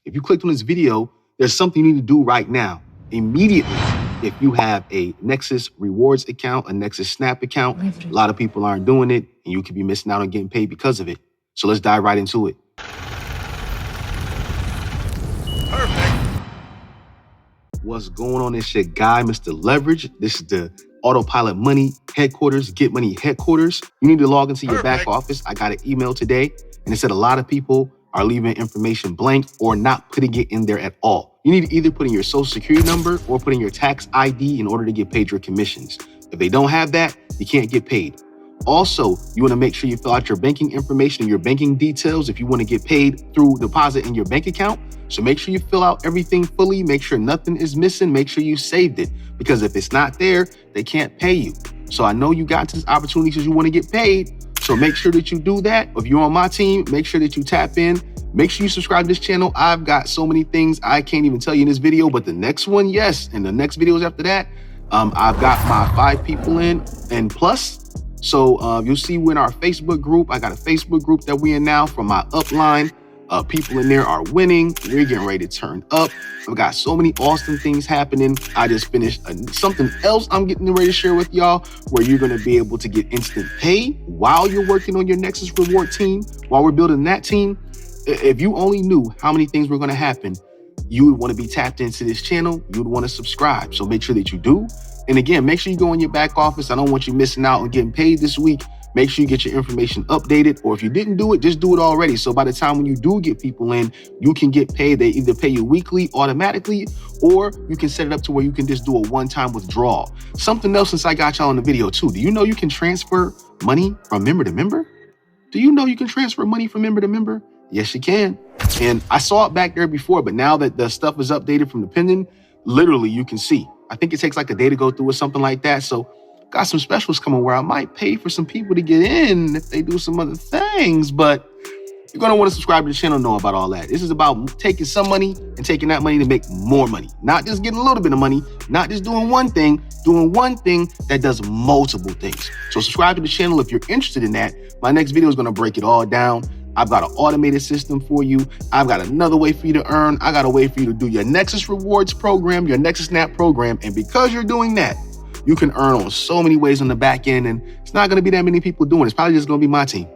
If you clicked on this video, there's something you need to do right now, immediately. If you have a Nexus Rewards account, a Nexus Snap account, a lot of people aren't doing it, and you could be missing out on getting paid because of it. So let's dive right into it. Perfect. What's going on? It's your guy, Mr. Leverage. This is the Autopilot Money headquarters, Get Money headquarters. You need to log into your back office. I got an email today, and it said a lot of people are leaving information blank or not putting it in there at all. You need to either put in your social security number or put in your tax ID in order to get paid your commissions. If they don't have that, you can't get paid. Also, you want to make sure you fill out your banking information and your banking details if you want to get paid through deposit in your bank account. So make sure you fill out everything fully, make sure nothing is missing, make sure you saved it, because if it's not there, they can't pay you. So I know you got this opportunity because you want to get paid. So make sure that you do that. If you're on my team, make sure that you tap in. Make sure you subscribe to this channel. I've got so many things I can't even tell you in this video, but the next one, yes. And the next videos after that, I've got my 5 people in and plus. So you'll see we're in our Facebook group. I got a Facebook group that we're in now from my upline. People in there are winning. We're getting ready to turn up. I've got so many awesome things happening. I just finished something else I'm getting ready to share with y'all, where you're going to be able to get instant pay while you're working on your Nexus Reward team, while we're building that team. If you only knew how many things were going to happen, you would want to be tapped into this channel. You would want to subscribe. So make sure that you do. And again, make sure you go in your back office. I don't want you missing out on getting paid this week. Make sure you get your information updated, or if you didn't do it, just do it already. So by the time when you do get people in, you can get paid. They either pay you weekly automatically, or you can set it up to where you can just do a one-time withdrawal. Something else since I got y'all in the video too. Do you know you can transfer money from member to member? Do you know you can transfer money from member to member? Yes, you can. And I saw it back there before, but now that the stuff is updated from the pending, literally you can see. I think it takes like a day to go through or something like that. So got some specials coming where I might pay for some people to get in if they do some other things, but you're going to want to subscribe to the channel and know about all that. This is about taking some money and taking that money to make more money, not just getting a little bit of money, not just doing one thing that does multiple things. So subscribe to the channel if you're interested in that. My next video is going to break it all down. I've got an automated system for you. I've got another way for you to earn. I got a way for you to do your Nexus Rewards program, your Nexus Snap program. And because you're doing that, you can earn on so many ways on the back end, and it's not going to be that many people doing it. It's probably just going to be my team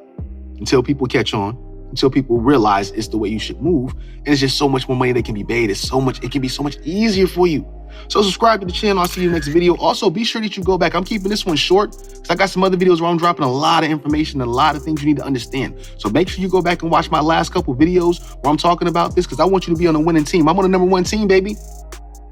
until people catch on, until people realize it's the way you should move. And it's just so much more money that can be made. It can be so much easier for you. So subscribe to the channel. I'll see you in the next video. Also, be sure that you go back. I'm keeping this one short because I got some other videos where I'm dropping a lot of information, a lot of things you need to understand. So make sure you go back and watch my last couple videos where I'm talking about this, because I want you to be on a winning team. I'm on the #1 team, baby.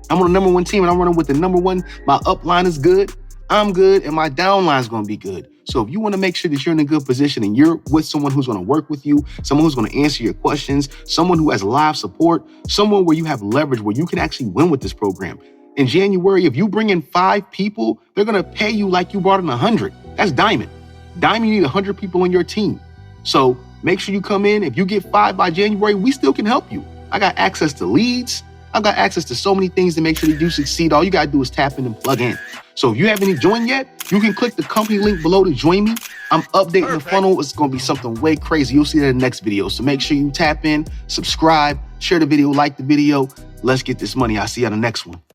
I'm on the #1 team, and I'm running with the #1. My upline is good, I'm good, and my downline is going to be good. So if you want to make sure that you're in a good position and you're with someone who's going to work with you, someone who's going to answer your questions, someone who has live support, someone where you have leverage, where you can actually win with this program. In January, if you bring in 5 people, they're going to pay you like you brought in 100. That's diamond. Diamond, you need 100 people on your team. So make sure you come in. If you get 5 by January, we still can help you. I got access to leads. I've got access to so many things to make sure that you succeed. All you got to do is tap in and plug in. So if you haven't joined yet, you can click the company link below to join me. I'm updating the funnel. It's going to be something way crazy. You'll see that in the next video. So make sure you tap in, subscribe, share the video, like the video. Let's get this money. I'll see you on the next one.